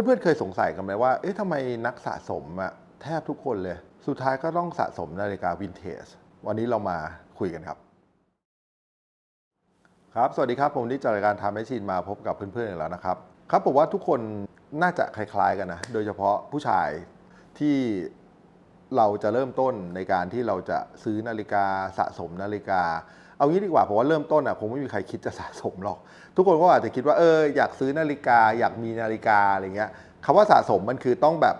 เพื่อนๆเคยสงสัยกันไหมว่าเอ๊ะทำไมนักสะสมอะแทบทุกคนเลยสุดท้ายก็ต้องสะสมนาฬิกาวินเทจวันนี้เรามาคุยกันครับครับสวัสดีครับผมที่จากรายการTime Machineมาพบกับเพื่อนๆอีกแล้วนะครับครับผมว่าทุกคนน่าจะคล้ายๆกันนะโดยเฉพาะผู้ชายที่เราจะเริ่มต้นในการที่เราจะซื้อนาฬิกาสะสมนาฬิกาเอางี้ดีกว่าผมว่าเริ่มต้นอ่ะคงไม่มีใครคิดจะสะสมหรอกทุกคนก็อาจจะคิดว่าอยากซื้อนาฬิกาอยากมีนาฬิกาอะไรเงี้ยคำว่าสะสมมันคือต้องแบบ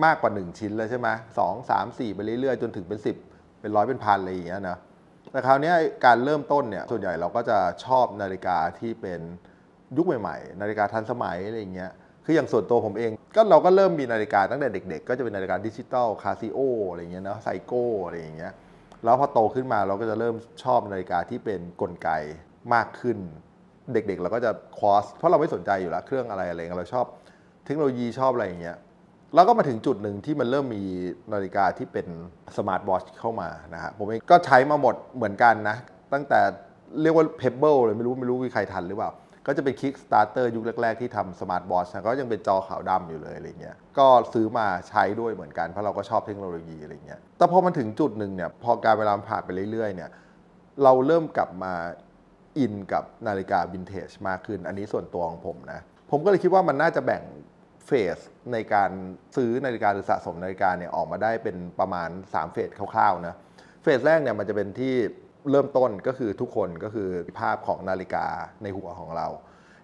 มากกว่า1ชิ้นเลยใช่ไหม2 3 4ไปเรื่อยๆจนถึงเป็น10เป็นร้อยเป็นพันอะไรอย่างเงี้ยนะแต่คราวนี้การเริ่มต้นเนี่ยส่วนใหญ่เราก็จะชอบนาฬิกาที่เป็นยุคใหม่ๆนาฬิกาทันสมัยอะไรอย่างเงี้ยคืออย่างส่วนตัวผมเองก็เราก็เริ่มมีนาฬิกาตั้งแต่เด็กๆก็จะเป็นนาฬิกาดิจิตอลคาซิโออะไรอย่างเงี้ยเนาะไซโก้อะไรอย่างเงี้ยแล้วพอโตขึ้นมาเราก็จะเริ่มชอบนาฬิกาที่เป็นกลไกมากขึ้นเด็กๆเราก็จะคอสเพราะเราไม่สนใจอยู่แล้วเครื่องอะไรเราชอบเทคโนโลยีชอบอะไรอย่างเงี้ยแล้วก็มาถึงจุดหนึ่งที่มันเริ่มมีนาฬิกาที่เป็นสมาร์ทวอทช์เข้ามานะฮะผมเองก็ใช้มาหมดเหมือนกันนะตั้งแต่เรียกว่า Pebble เลยไม่รู้มีใครทันหรือเปล่าก็จะเป็น Kickstarter ยุคแรกๆที่ทำสมาร์ทวอทช์นะก็ยังเป็นจอขาวดำอยู่เลยอะไรเงี้ยก็ซื้อมาใช้ด้วยเหมือนกันเพราะเราก็ชอบเทคโนโลยีอะไรเงี้ยแต่พอมันถึงจุดหนึ่งเนี่ยพอการเวลาผ่านไปเรื่อยๆเนี่ยเราเริ่มกลับมาอินกับนาฬิกาวินเทจมากขึ้นอันนี้ส่วนตัวของผมนะผมก็เลยคิดว่ามันน่าจะแบ่งเฟสในการซื้อนาฬิกาหรือสะสมนาฬิกาเนี่ยออกมาได้เป็นประมาณ3เฟสคร่าวๆนะเฟสแรกเนี่ยมันจะเป็นที่เริ่มต้นก็คือทุกคนก็คือภาพของนาฬิกาในหัวของเรา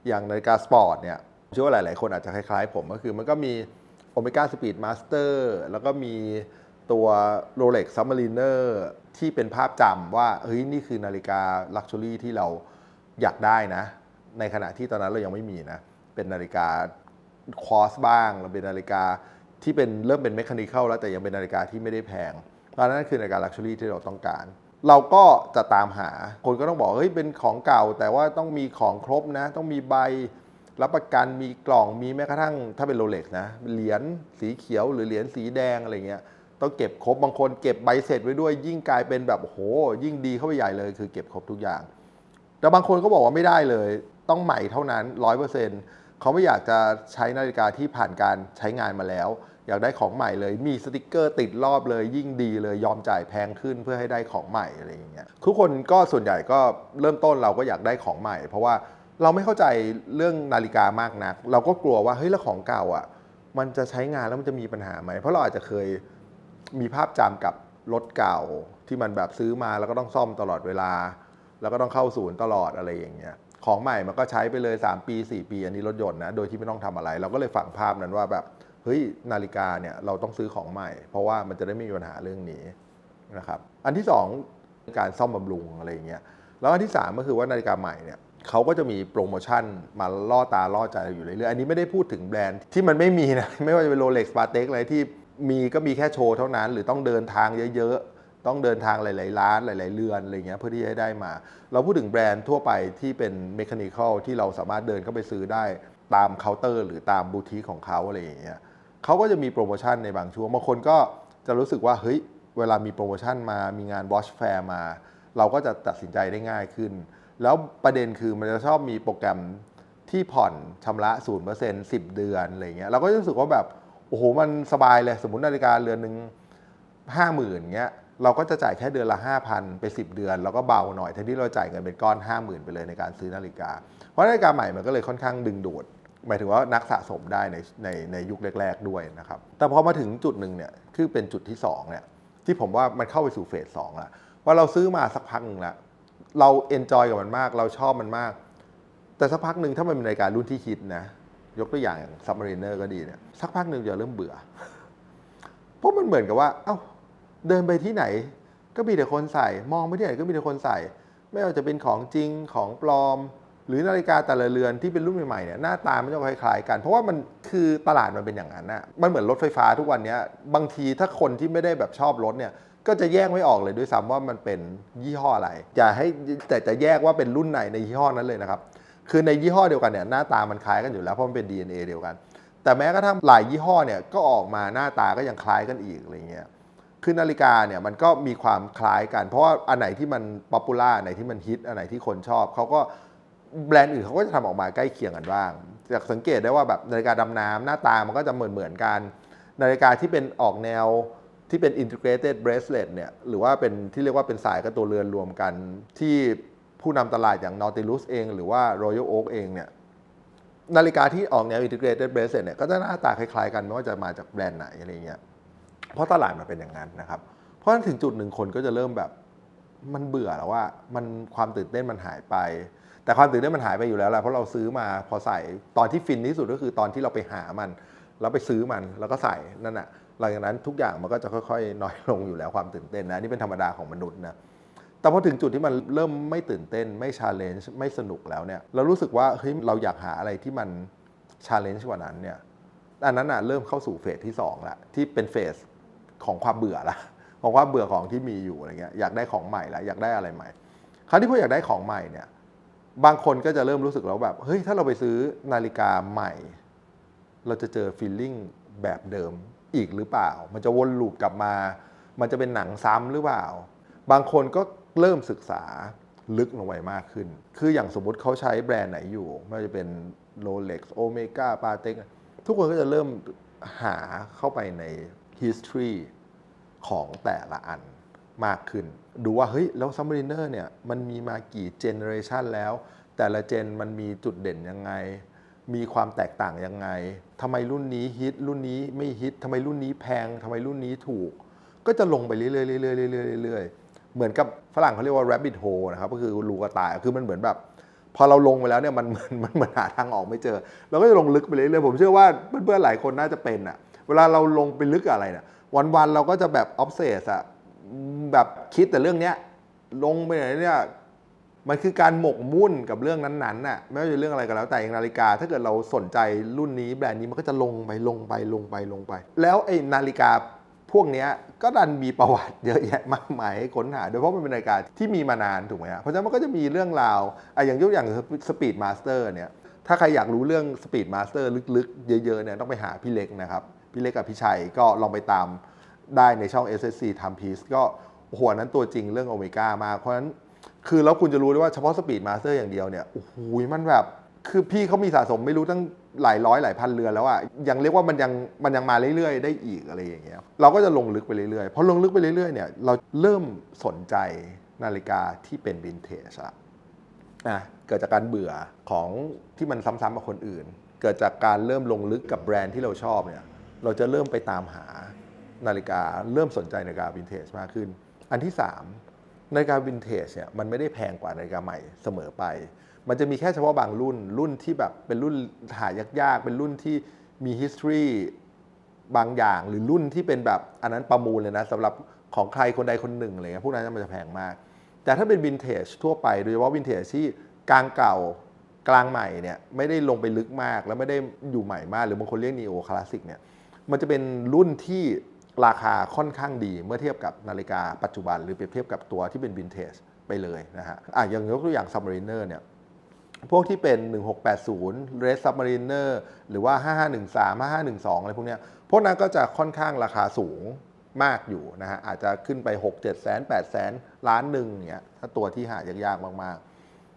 อย่างนาฬิกาสปอร์ตเนี่ยเชื่อว่าหลายๆคนอาจจะคล้ายๆผมก็คือมันก็มี Omega Speed Master แล้วก็มีตัว Rolex Submariner ที่เป็นภาพจำว่าเฮ้ยนี่คือนาฬิกา Luxury ที่เราอยากได้นะในขณะที่ตอนนั้นเรายังไม่มีนะเป็นนาฬิกาคอสบ้างเราเป็นนาฬิกาที่เป็นเริ่มเป็นเมคานิคอลแล้วแต่ยังเป็นนาฬิกาที่ไม่ได้แพงตอนนั้นคือนาฬิกา Luxury ที่เราต้องการเราก็จะตามหาคนก็ต้องบอกเฮ้ยเป็นของเก่าแต่ว่าต้องมีของครบนะต้องมีใบรับประกันมีกล่องมีแม้กระทั่งถ้าเป็นโรเล็กนะเหรียญสีเขียวหรือเหรียญสีแดงอะไรเงี้ยต้องเก็บครบบางคนเก็บใบเสร็จไว้ด้วยยิ่งกลายเป็นแบบโอ้โหยิ่งดีเข้าไปใหญ่เลยคือเก็บครบทุกอย่างแต่บางคนก็บอกว่าไม่ได้เลยต้องใหม่เท่านั้น 100%เขาไม่อยากจะใช้นาฬิกาที่ผ่านการใช้งานมาแล้วอยากได้ของใหม่เลยมีสติกเกอร์ติดรอบเลยยิ่งดีเลยยอมจ่ายแพงขึ้นเพื่อให้ได้ของใหม่อะไรอย่างเงี้ยทุกคนก็ส่วนใหญ่ก็เริ่มต้นเราก็อยากได้ของใหม่เพราะว่าเราไม่เข้าใจเรื่องนาฬิกามากนักเราก็กลัวว่าเฮ้ยแล้วของเก่าอ่ะมันจะใช้งานแล้วมันจะมีปัญหาไหมเพราะเราอาจจะเคยมีภาพจำกับรถเก่าที่มันแบบซื้อมาแล้วก็ต้องซ่อมตลอดเวลาแล้วก็ต้องเข้าศูนย์ตลอดอะไรอย่างเงี้ยของใหม่มันก็ใช้ไปเลย3ปี4ปีอันนี้รถยนต์นะโดยที่ไม่ต้องทำอะไรเราก็เลยฝังภาพนั้นว่าแบบเฮ้ยนาฬิกาเนี่ยเราต้องซื้อของใหม่เพราะว่ามันจะได้ไม่มีปัญหาเรื่องนี้นะครับอันที่2การซ่อมบำรุงอะไรอย่างเงี้ยแล้วอันที่3ก็คือว่านาฬิกาใหม่เนี่ยเขาก็จะมีโปรโมชั่นมาล่อตาล่อใจเราอยู่เรื่อยๆอันนี้ไม่ได้พูดถึงแบรนด์ที่มันไม่มีนะไม่ว่าจะเป็น Rolex Patek อะไรที่มีก็มีแค่โชว์เท่านั้นหรือต้องเดินทางเยอะๆต้องเดินทางหลายๆร้านหลายๆเรือนอะไรเงี้ยเพื่อที่จะได้มาเราพูดถึงแบรนด์ทั่วไปที่เป็นเมคานิคอลที่เราสามารถเดินเข้าไปซื้อได้ตามเคาน์เตอร์หรือตามบูติกของเขาอะไรอย่างเงี้ยเขาก็จะมีโปรโมชั่นในบางช่วงบางคนก็จะรู้สึกว่าเฮ้ยเวลามีโปรโมชั่นมามีงาน Watch Fair มาเราก็จะตัดสินใจได้ง่ายขึ้นแล้วประเด็นคือมันจะชอบมีโปรแกรมที่ผ่อนชำระ 0% 10 เดือนอะไรเงี้ยเราก็รู้สึกว่าแบบโอ้โหมันสบายเลยสมมุตินาฬิกาเรือนนึง 50,000เงี้ยเราก็จะจ่ายแค่เดือนละ 5,000 ไป10 เดือนแล้วก็เบาหน่อยแทนที่เราจ่ายเงินเป็นก้อน 50,000 ไปเลยในการซื้อนาฬิกาเพราะนาฬิกาใหม่มันก็เลยค่อนข้างดึงดูดหมายถึงว่านักสะสมได้ในยุคแรกๆด้วยนะครับแต่พอมาถึงจุดหนึ่งเนี่ยคือเป็นจุดที่2เนี่ยที่ผมว่ามันเข้าไปสู่เฟส2แล้วว่าเราซื้อมาสักพักนึงแล้วเราเอนจอยกับมันมากเราชอบมันมากแต่สักพักนึงถ้ามันเป็นนาฬิการุ่นที่ฮิตนะยกตัวอย่าง Submariner ก็ดีเนี่ยสักพักนึงจะเริ่มเบื่อเพราะมันเหมือนกับว่าเอ้าเดินไปที่ไหนก็มีแต่คนใส่มองไปที่ไหนก็มีแต่คนใส่ไม่ว่าจะเป็นของจริงของปลอมหรือนาฬิกาแต่ละเรือนที่เป็นรุ่นใหม่ๆเนี่ยหน้าตามันจะคล้ายๆกันเพราะว่ามันคือตลาดมันเป็นอย่างนั้นนะมันเหมือนรถไฟฟ้าทุกวันนี้บางทีถ้าคนที่ไม่ได้แบบชอบรถเนี่ยก็จะแยกไม่ออกเลยด้วยซ้ำว่ามันเป็นยี่ห้ออะไรแต่จะแยกว่าเป็นรุ่นไหนในยี่ห้อนั้นเลยนะครับคือในยี่ห้อเดียวกันเนี่ยหน้าตามันคล้ายกันอยู่แล้วเพราะมันเป็น DNA เดียวกันแต่แม้กระทั่งหลายยี่ห้อเนี่ยก็ออกมาหน้าตาก็ยังคล้ายกันอีกอะไรเงี้ยคือนาฬิกาเนี่ยมันก็มีความคล้ายกันเพราะว่าอันไหนที่มันป๊อปปูล่าอันไหนที่มันฮิตอันไหนที่คนชอบเขาก็แบรนด์อื่นเขาก็จะทำออกมาใกล้เคียงกันบ้าง จากสังเกตได้ว่าแบบนาฬิกาดำน้ำหน้าตามันก็จะเหมือนกันนาฬิกาที่เป็นออกแนวที่เป็น integrated bracelet เนี่ยหรือว่าเป็นที่เรียกว่าเป็นสายกับตัวเรือนรวมกันที่ผู้นำตลาดอย่าง Nautilus เองหรือว่า Royal Oak เองเนี่ยนาฬิกาที่ออกแนว integrated bracelet เนี่ยก็จะหน้าตาคล้ายๆกันไม่ว่าจะมาจากแบรนด์ไหนอะไรเงี้ยเพราะตลาดมันเป็นอย่างนั้นนะครับเพราะฉะนั้นถึงจุดหนึ่งคนก็จะเริ่มแบบมันเบื่อแล้วว่ามันความตื่นเต้นมันหายไปแต่ความตื่นเต้นมันหายไปอยู่แล้วแหละเพราะเราซื้อมาพอใส่ตอนที่ฟินที่สุดก็คือตอนที่เราไปหามันแล้วไปซื้อมันแล้วก็ใส่นั่นแหะหลังจากนั้นทุกอย่างมันก็จะค่อยๆน้อยลงอยู่แล้วความตื่นเต้นนะนี่เป็นธรรมดาของมนุษย์นะแต่พอถึงจุดที่มันเริ่มไม่ตื่นเต้นไม่ challenge ไม่สนุกแล้วเนี่ยเรารู้สึกว่าเฮ้ยเราอยากหาอะไรที่มัน challenge กว่านั้นเนี่ยอันนั้นเริ่มเข้าสู่เฟสที่2ละที่เป็นเฟสของความเบื่อละของความเบื่อของที่มีอยู่อะไรเงี้ยอยากได้ของใหม่ละอยากได้อะไรใหม่คราวที่พออยากได้ของใหม่เนี่ยบางคนก็จะเริ่มรู้สึกแล้วแบบเฮ้ยถ้าเราไปซื้อนาฬิกาใหม่เราจะเจอ feeling แบบเดิมอีกหรือเปล่ามันจะวนลูปกลับมามันจะเป็นหนังซ้ำหรือเปล่าบางคนก็เริ่มศึกษาลึกลงไปมากขึ้นคืออย่างสมมุติเขาใช้แบรนด์ไหนอยู่ไม่ว่าจะเป็น Rolex Omega Patek ทุกคนก็จะเริ่มหาเข้าไปใน history ของแต่ละอันมากขึ้นดูว่าเฮ้ยแล้ว Submariner เนี่ยมันมีมากี่เจเนอเรชันแล้วแต่ละเจนมันมีจุดเด่นยังไงมีความแตกต่างยังไงทำไมรุ่นนี้ฮิตรุ่นนี้ไม่ฮิตทำไมรุ่นนี้แพงทำไมรุ่นนี้ถูกก็จะลงไปเรื่อยๆเรื่อยๆเรื่อยๆเหมือนกับฝรั่งเขาเรียกว่า rabbit hole นะครับก็คือรูกระต่ายคือมันเหมือนแบบพอเราลงไปแล้วเนี่ยมันเหมือนหาทางออกไม่เจอเราก็จะลงลึกไปเรื่อยๆผมเชื่อว่าเพื่อนๆหลายคนน่าจะเป็นอ่ะเวลาเราลงไปลึกอะไรเนี่ยวันๆเราก็จะแบบ obsess อะแบบคิดแต่เรื่องเนี้ยลงไปไหนเนี่ยมันคือการหมกมุ่นกับเรื่องนั้นๆน่ะไม่ว่าจะเรื่องอะไรก็แล้วแต่อย่างนาฬิกาถ้าเกิดเราสนใจรุ่นนี้แบรนด์นี้มันก็จะลงไปแล้วไอ้นาฬิกาพวกนี้ก็ดันมีประวัติเยอะแยะมากมายให้ค้นหาโดยเฉพาะมันเป็นนาฬิกาที่มีมานานถูกไหมฮะเพราะฉะนั้นมันก็จะมีเรื่องราวอย่างยกอย่างสปีดมาสเตอร์เนี่ยถ้าใครอยากรู้เรื่องสปีดมาสเตอร์ลึกๆเยอะๆเนี่ยต้องไปหาพี่เล็กนะครับพี่เล็กกับพี่ชัยก็ลองไปตามได้ในช่อง SSC Timepiece ก็หัวนั้นตัวจริงเรื่องโอเมก้ามากเพราะฉะนั้นคือแล้วคุณจะรู้ได้ว่าเฉพาะสปีดมาสเตอร์อย่างเดียวเนี่ยโอ้โหมันแบบคือพี่เขามีสะสมไม่รู้ตั้งหลายร้อยหลายพันเรือนแล้วอ่ะยังเรียกว่ามันยังมาเรื่อยๆได้อีกอะไรอย่างเงี้ยเราก็จะลงลึกไปเรื่อยๆพอลงลึกไปเรื่อยๆเนี่ยเราเริ่มสนใจนาฬิกาที่เป็นวินเทจละเกิดจากการเบื่อของที่มันซ้ำๆกับคนอื่นเกิดจากการเริ่มลงลึกกับแบรนด์ที่เราชอบเนี่ยเราจะเริ่มไปตามหานาฬิกาเริ่มสนใจนาฬิกาวินเทจมากขึ้นอันที่3นาฬิกาวินเทจเนี่ยมันไม่ได้แพงกว่านาฬิกาใหม่เสมอไปมันจะมีแค่เฉพาะบางรุ่นที่แบบเป็นรุ่นหายากๆเป็นรุ่นที่มี history บางอย่างหรือรุ่นที่เป็นแบบอันนั้นประมูลเลยนะสำหรับของใครคนใดคนหนึ่งอะไรเงี้ยพวกนั้นมันจะแพงมากแต่ถ้าเป็นวินเทจทั่วไปโดยเฉพาะวินเทจที่กลางเก่ากลางใหม่เนี่ยไม่ได้ลงไปลึกมากแล้วไม่ได้อยู่ใหม่มากหรือบางคนเรียกนีโอคลาสสิกเนี่ยมันจะเป็นรุ่นที่ราคาค่อนข้างดีเมื่อเทียบกับนาฬิกาปัจจุบันหรือเปรียบเทียบกับตัวที่เป็นวินเทจไปเลยนะฮะอย่างยกตัวอย่าง Submariner เนี่ยพวกที่เป็น1680 Red Submariner หรือว่า5513 5512อะไรพวกเนี้ยพวกนั้นก็จะค่อนข้างราคาสูงมากอยู่นะฮะอาจจะขึ้นไป6-7 แสน8แสนล้านหนึ่งเงี้ยถ้าตัวที่หายากๆมาก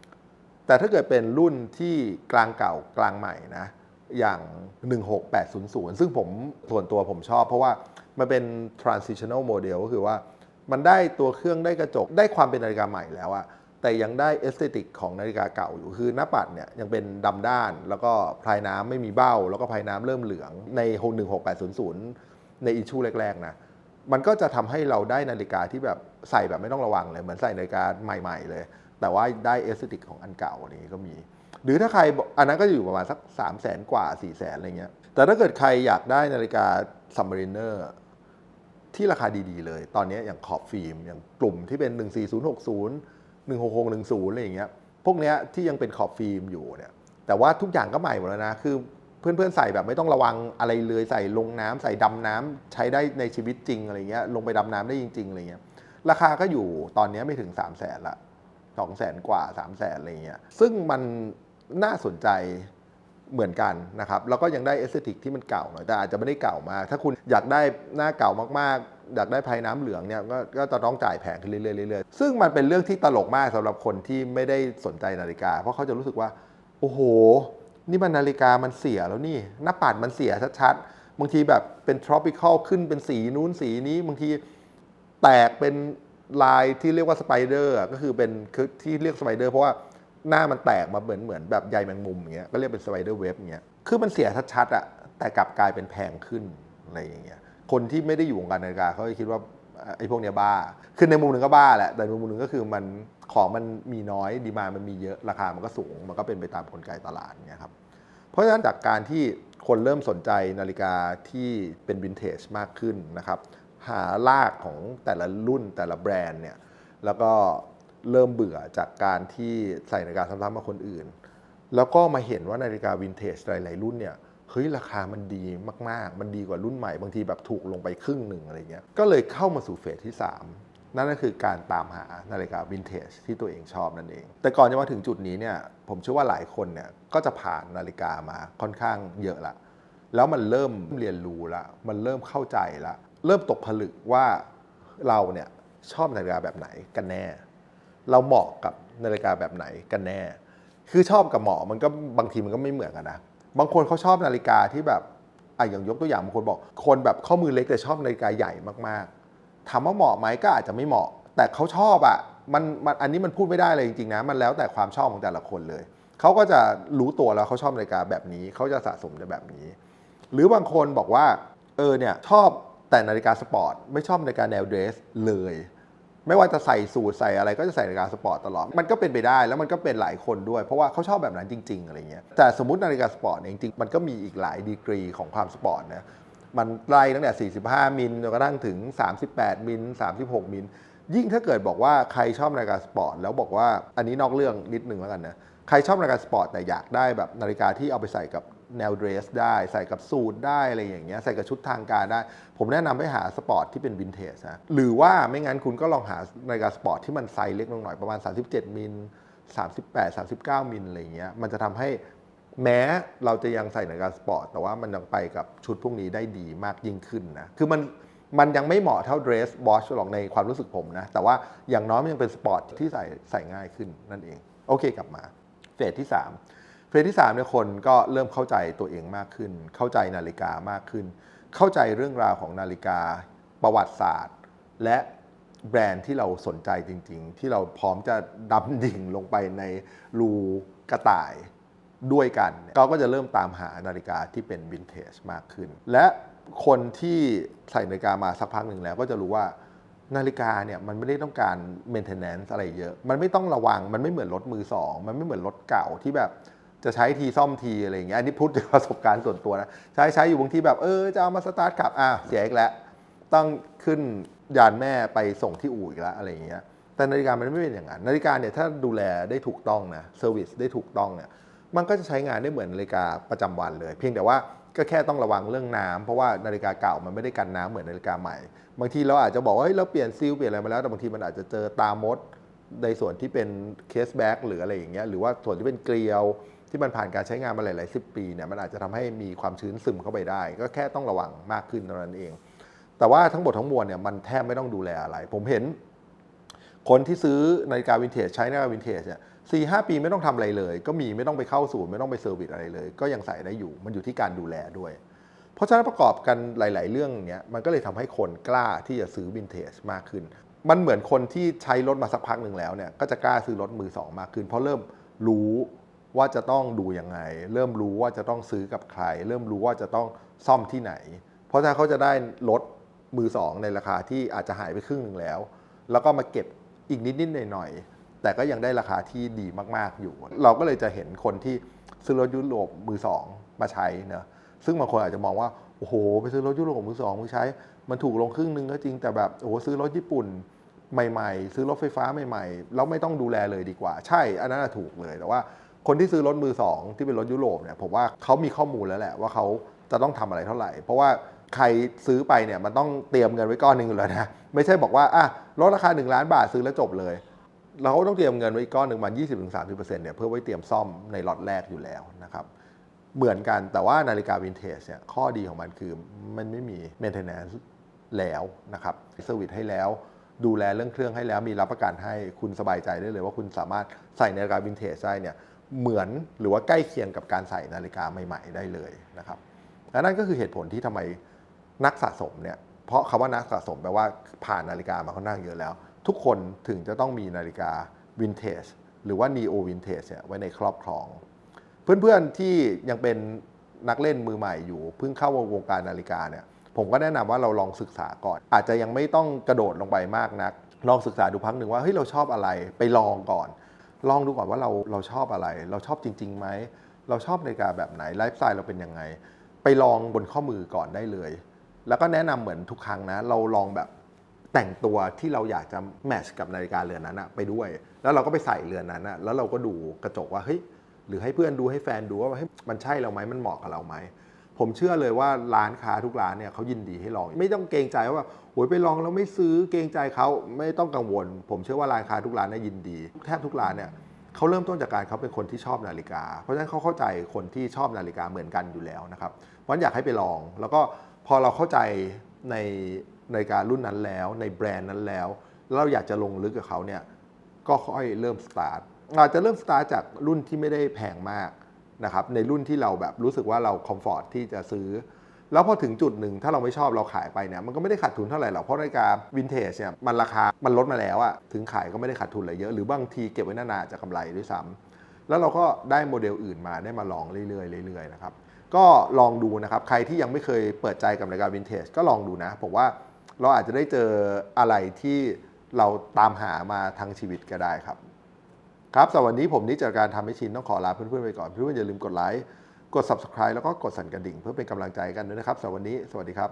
ๆแต่ถ้าเกิดเป็นรุ่นที่กลางเก่ากลางใหม่นะอย่าง16800ซึ่งผมส่วนตัวผมชอบเพราะว่ามันเป็น transitional model ก็คือว่ามันได้ตัวเครื่องได้กระจกได้ความเป็นนาฬิกาใหม่แล้วอะแต่ยังได้เอสเตติกของนาฬิกาเก่าอยู่คือหน้าปัดเนี่ยยังเป็นดำด้านแล้วก็พลายน้ำไม่มีเบ้าแล้วก็พลายน้ำเริ่มเหลืองใน16800ในอิชูแรกๆนะมันก็จะทำให้เราได้นาฬิกาที่แบบใส่แบบไม่ต้องระวังเลยเหมือนใส่นาฬิกาใหม่ๆเลยแต่ว่าได้เอสเตติกของอันเก่าอันนี้ก็มีหรือถ้าใครอันนั้นก็จะอยู่ประมาณสัก300,000 กว่า 400,000อะไรเงี้ยแต่ถ้าเกิดใครอยากได้นาฬิกา Submariner ที่ราคาดีๆเลยตอนนี้อย่างขอบฟิล์มอย่างกลุ่มที่เป็น14060 16610อะไรอย่างเงี้ยพวกเนี้ยที่ยังเป็นขอบฟิล์มอยู่เนี่ยแต่ว่าทุกอย่างก็ใหม่หมดแล้วนะคือเพื่อนๆใส่แบบไม่ต้องระวังอะไรเลยใส่ลงน้ำใส่ดำน้ำใช้ได้ในชีวิตจริงอะไรเงี้ยลงไปดำน้ำได้จริงๆอะไรเงี้ยราคาก็อยู่ตอนนี้ไม่ถึง300,000ละ200,000 กว่า300,000อะไรเงี้ยซึ่งมันน่าสนใจเหมือนกันนะครับแล้วก็ยังได้เอสเตติกที่มันเก่าหน่อยแต่อาจจะไม่ได้เก่ามากถ้าคุณอยากได้หน้าเก่ามากๆอยากได้ภายน้ำเหลืองเนี่ยก็จะต้องจ่ายแพงขึ้นเรื่อยๆซึ่งมันเป็นเรื่องที่ตลกมากสำหรับคนที่ไม่ได้สนใจนาฬิกาเพราะเขาจะรู้สึกว่าโอ้โห นี่มันนาฬิกามันเสียแล้วนี่หน้าปัดมันเสียชัดๆบางทีแบบเป็น tropical ขึ้นเป็นสีนู้นสีนี้บางทีแตกเป็นลายที่เรียกว่าสไปเดอร์ก็คือเป็นที่เรียกสไปเดอร์เพราะว่าหน้ามันแตกมาเหมือนแบบใยแมงมุมอย่างเงี้ยก็เรียกเป็นสไปเดอร์เว็บอย่างเงี้ยคือมันเสียชัดๆแต่กลับกลายเป็นแพงขึ้นอะไรอย่างเงี้ยคนที่ไม่ได้อยู่วงการนาฬิกาเขาจะคิดว่าไอ้พวกเนี้ยบ้าคือในมุมหนึ่งก็บ้าแหละแต่ในมุมหนึ่งก็คือมันของมันมีน้อยดีมานด์มันมีเยอะราคามันก็สูงมันก็เป็นไปตามกลไกตลาดเนี่ยครับเพราะฉะนั้นจากการที่คนเริ่มสนใจนาฬิกาที่เป็นวินเทจมากขึ้นนะครับหารากของแต่ละรุ่นแต่ละแบรนด์เนี่ยแล้วก็เริ่มเบื่อจากการที่ใส่นาฬิกาซ้ำๆมาคนอื่นแล้วก็มาเห็นว่านาฬิกาวินเทจหลายๆรุ่นเนี่ยเฮ้ยราคามันดีมากๆมันดีกว่ารุ่นใหม่บางทีแบบถูกลงไปครึ่งหนึ่งอะไรเงี้ยก็เลยเข้ามาสู่เฟสที่3นั่นก็คือการตามหานาฬิกาวินเทจที่ตัวเองชอบนั่นเองแต่ก่อนจะมาถึงจุดนี้เนี่ยผมเชื่อว่าหลายคนเนี่ยก็จะผ่านนาฬิกามาค่อนข้างเยอะละแล้วมันเริ่มเรียนรู้ละมันเริ่มเข้าใจละเริ่มตกผลึกว่าเราเนี่ยชอบนาฬิกาแบบไหนกันแน่เราเหมาะกับนาฬิกาแบบไหนกันแน่คือชอบกับเหมาะมันก็บางทีมันก็ไม่เหมือนกันนะบางคนเขาชอบนาฬิกาที่แบบอย่างยกตัวอย่างบางคนบอกคนแบบข้อมือเล็กแต่ชอบนาฬิกาใหญ่มากๆถามว่าเหมาะไหมก็อาจจะไม่เหมาะแต่เขาชอบมันอันนี้มันพูดไม่ได้เลยจริงๆนะมันแล้วแต่ความชอบของแต่ละคนเลยเขาก็จะรู้ตัวแล้วเขาชอบนาฬิกาแบบนี้เขาจะสะสมในแบบนี้หรือบางคนบอกว่าเนี่ยชอบแต่นาฬิกาสปอร์ตไม่ชอบนาฬิกาแนวเดรสเลยไม่ว่าจะใส่สูทใส่อะไรก็จะใส่นาฬิกาสปอร์ตตลอดมันก็เป็นไปได้แล้วมันก็เป็นหลายคนด้วยเพราะว่าเขาชอบแบบนั้นจริงๆอะไรเงี้ยแต่สมมตินาฬิกาสปอร์ตเนี่ยจริงๆมันก็มีอีกหลายดีกรีของความสปอร์ตนะมันไล่ตั้งแต่45มิลจนกระทั่งถึง38มิล36มิลยิ่งถ้าเกิดบอกว่าใครชอบนาฬิกาสปอร์ตแล้วบอกว่าอันนี้นอกเรื่องนิดนึงแล้วกันนะใครชอบนาฬิกาสปอร์ตแต่อยากได้แบบนาฬิกาที่เอาไปใส่กับแนวเดรสได้ใส่กับสูทได้อะไรอย่างเงี้ยใส่กับชุดทางการได้ผมแนะนำให้หาสปอร์ตที่เป็นวินเทจนะหรือว่าไม่งั้นคุณก็ลองหานาฬิกาสปอร์ตที่มันไซส์เล็กลงหน่อยประมาณ37มิล38 39มิลอะไรอย่างเงี้ยมันจะทำให้แม้เราจะยังใส่นาฬิกาสปอร์ตแต่ว่ามันยังไปกับชุดพวกนี้ได้ดีมากยิ่งขึ้นนะคือมันยังไม่เหมาะเท่าเดรสวอชหรอกในความรู้สึกผมนะแต่ว่าอย่างน้อยมันยังเป็นสปอร์ตที่ใส่ง่ายขึ้นนั่นเองโอเคกลับมาเฟสที่3เฟสที่3เนี่ยคนก็เริ่มเข้าใจตัวเองมากขึ้นเข้าใจนาฬิกามากขึ้นเข้าใจเรื่องราวของนาฬิกาประวัติศาสตร์และแบรนด์ที่เราสนใจจริงๆที่เราพร้อมจะดำดิ่งลงไปในรูกระต่ายด้วยกันก็จะเริ่มตามหานาฬิกาที่เป็นวินเทจมากขึ้นและคนที่ใส่นาฬิกามาสักพักหนึ่งแล้วก็จะรู้ว่านาฬิกาเนี่ยมันไม่ได้ต้องการ maintenance อะไรเยอะมันไม่ต้องระวังมันไม่เหมือนรถมือสองมันไม่เหมือนรถเก่าที่แบบจะใช้ทีซ่อมทีอะไรอย่างเงี้ยอันนี้พูดจากประสบการณ์ส่วนตัวนะใช้อยู่บางทีแบบจะเอามาสตาร์ทขับเสียอีกแล้วต้องขึ้นยานแม่ไปส่งที่อู่อีกแล้วอะไรอย่างเงี้ยแต่นาฬิกามันไม่เป็นอย่างนั้นนาฬิกาเนี่ยถ้าดูแลได้ถูกต้องนะเซอร์วิสได้ถูกต้องเนี่ยมันก็จะใช้งานได้เหมือนนาฬิกาประจำวันเลยเพียงแต่ว่าก็แค่ต้องระวังเรื่องน้ำเพราะว่านาฬิกาเก่ามันไม่ได้กันน้ำเหมือนนาฬิกาใหม่บางทีเราอาจจะบอกว่าเราเปลี่ยนซีลเปลี่ยนอะไรมาแล้วแต่บางทีมันอาจจะเจอตามดในส่วนที่เป็นเคสแบ็กหรืออะไรอย่างเงี้ยหรือว่าส่วนที่เป็นเกลียวที่มันผ่านการใช้งานมาหลายๆ10 ปีเนี่ยมันอาจจะทำให้มีความชื้นซึมเข้าไปได้ก็แค่ต้องระวังมากขึ้นเท่านั้นเองแต่ว่าทั้งหมดทั้งมวลเนี่ยมันแทบไม่ต้องดูแลอะไรผมเห็นคนที่ซื้อนาฬิกาวินเทจใช้นาฬิกาวินเทจเนี่ย4-5 ปีไม่ต้องทำอะไรเลยก็มีไม่ต้องไปเข้าศูนย์ไม่ต้องไปเซอร์วิสอะไรเลยก็ยังใส่ได้อยู่มันอยู่ที่การดูแลด้วยเพราะฉะนั้นประกอบกันหลายๆเรื่องเนี้ยมันก็เลยทำให้คนกล้าที่จะซื้อวินเทจมากขึ้นมันเหมือนคนที่ใช้รถมาสักพักหนึ่งแล้วเนี่ยก็จะกล้าซื้อรถมือสองมากขึ้นเพราะเริ่มรู้ว่าจะต้องดูยังไงเริ่มรู้ว่าจะต้องซื้อกับใครเริ่มรู้ว่าจะต้องซ่อมที่ไหนเพราะถ้าเขาจะได้รถมือสองในราคาที่อาจจะหายไปครึ่งหนึ่งแล้วก็มาเก็บอีกนิดๆหน่อยๆแต่ก็ยังได้ราคาที่ดีมากๆอยู่เราก็เลยจะเห็นคนที่ซื้อรถยุโรปมือสองมาใช้เนะซึ่งบางคนอาจจะมองว่าโอ้โหไปซื้อรถยุโรปมือสองมือใช้มันถูกลงครึ่งนึงก็จริงแต่แบบโอ้โหซื้อรถญี่ปุ่นใหม่ๆซื้อรถไฟฟ้าใหม่ๆแล้วไม่ต้องดูแลเลยดีกว่าใช่อันนั้นถูกเลยแต่ว่าคนที่ซื้อรถมือสองที่เป็นรถยุโรปเนี่ยผมว่าเขามีข้อมูลแล้วแหละว่าเขาจะต้องทำอะไรเท่าไหร่เพราะว่าใครซื้อไปเนี่ยมันต้องเตรียมเงินไว้ก้อนนึงอยู่แล้วนะไม่ใช่บอกว่าลดราคา1 ล้านบาทซื้อแล้วจบเลยเราก็ต้องเตรียมเงินไว้ก้อนหนึ่งมา 20-30% เนี่ยเพื่อไว้เตรียมซ่อมในล็อตแรกอยู่แล้วนะครับเหมือนกันแต่ว่านาฬิกาวินเทจเนี่ยข้อดีของมันคือมันไม่มี maintenance แล้วนะครับเซอร์วิสให้แล้วดูแลเรื่องเครื่องให้แล้วมีรับประกันให้คุณสบายใจได้เลยว่าคุณสามารถใส่นาฬิกาวินเทจได้เนี่ย เหมือนหรือว่าใกล้เคียงกับการใส่นาฬิกาใหม่ๆได้เลยนะครับและนั่นก็คือเหตุผลที่ทำไมนักสะสมเนี่ยเพราะคำว่านักสะสมแปลว่าผ่านนาฬิกามาค่อนข้างเยอะแล้วทุกคนถึงจะต้องมีนาฬิกาวินเทจหรือว่า Neo Vintage เนี่ยไว้ในครอบครองเพื่อนๆที่ยังเป็นนักเล่นมือใหม่อยู่เพิ่งเข้าวงการนาฬิกาเนี่ยผมก็แนะนำว่าเราลองศึกษาก่อนอาจจะยังไม่ต้องกระโดดลงไปมากนักลองศึกษาดูพักหนึ่งว่าเฮ้ยเราชอบอะไรไปลองก่อนลองดูก่อนว่าเราชอบอะไรเราชอบจริงๆไหมเราชอบนาฬิกาแบบไหนไลฟ์สไตล์เราเป็นยังไงไปลองบนข้อมือก่อนได้เลยแล้วก็แนะนำเหมือนทุกครั้งนะเราลองแบบแต่งตัวที่เราอยากจะแมทช์กับนาฬิกาเรือนนั้นไปด้วยแล้วเราก็ไปใส่เรือนนั้นแล้วเราก็ดูกระจกว่าเฮ้ยหรือให้เพื่อนดูให้แฟนดูว่าเฮ้ยมันใช่เราไหมมันเหมาะกับเราไหมผมเชื่อเลยว่าร้านค้าทุกร้านเนี่ยเขายินดีให้ลองไม่ต้องเกรงใจว่าโอ้ยไปลองแล้วไม่ซื้อเกรงใจเขาไม่ต้องกังวลผมเชื่อว่าร้านค้าทุกร้านเนี่ยยินดีแทบทุกร้านเนี่ยเขาเริ่มต้นจากการเขาเป็นคนที่ชอบนาฬิกาเพราะฉะนั้นเขาเข้าใจคนที่ชอบนาฬิกาเหมือนกันอยู่แล้วนะครับเพราะฉะนั้นอยากให้ไปลองแล้วก็พอเราเข้าใจในนาฬิการุ่นนั้นแล้วในแบรนด์นั้นแล้วเราอยากจะลงลึกกับเขาเนี่ยก็ค่อยเริ่มสตาร์ทอาจจะเริ่มสตาร์ทจากรุ่นที่ไม่ได้แพงมากนะครับในรุ่นที่เราแบบรู้สึกว่าเราคอมฟอร์ตที่จะซื้อแล้วพอถึงจุดหนึ่งถ้าเราไม่ชอบเราขายไปเนี่ยมันก็ไม่ได้ขาดทุนเท่าไหร่หรอกเพราะนาฬิกาวินเทจเนี่ยมันราคามันลดมาแล้วถึงขายก็ไม่ได้ขาดทุนอะไรเยอะหรือบางทีเก็บไว้นานๆจะกำไรด้วยซ้ำแล้วเราก็ได้โมเดลอื่นมาได้มาลองเรื่อยๆนะครับก็ลองดูนะครับใครที่ยังไม่เคยเปิดใจกับนาฬิกาวินเทจก็ลองดูนะผมว่าเราอาจจะได้เจออะไรที่เราตามหามาทั้งชีวิตก็ได้ครับครับสำหรับวันนี้ผมนิจจากการทำให้ชินต้องขอลาเพื่อนๆไปก่อนเพื่อนๆอย่าลืมกดไลค์กด Subscribe แล้วก็กดสั่นกระดิ่งเพื่อเป็นกำลังใจกันด้วยนะครับสำหรับวันนี้สวัสดีครับ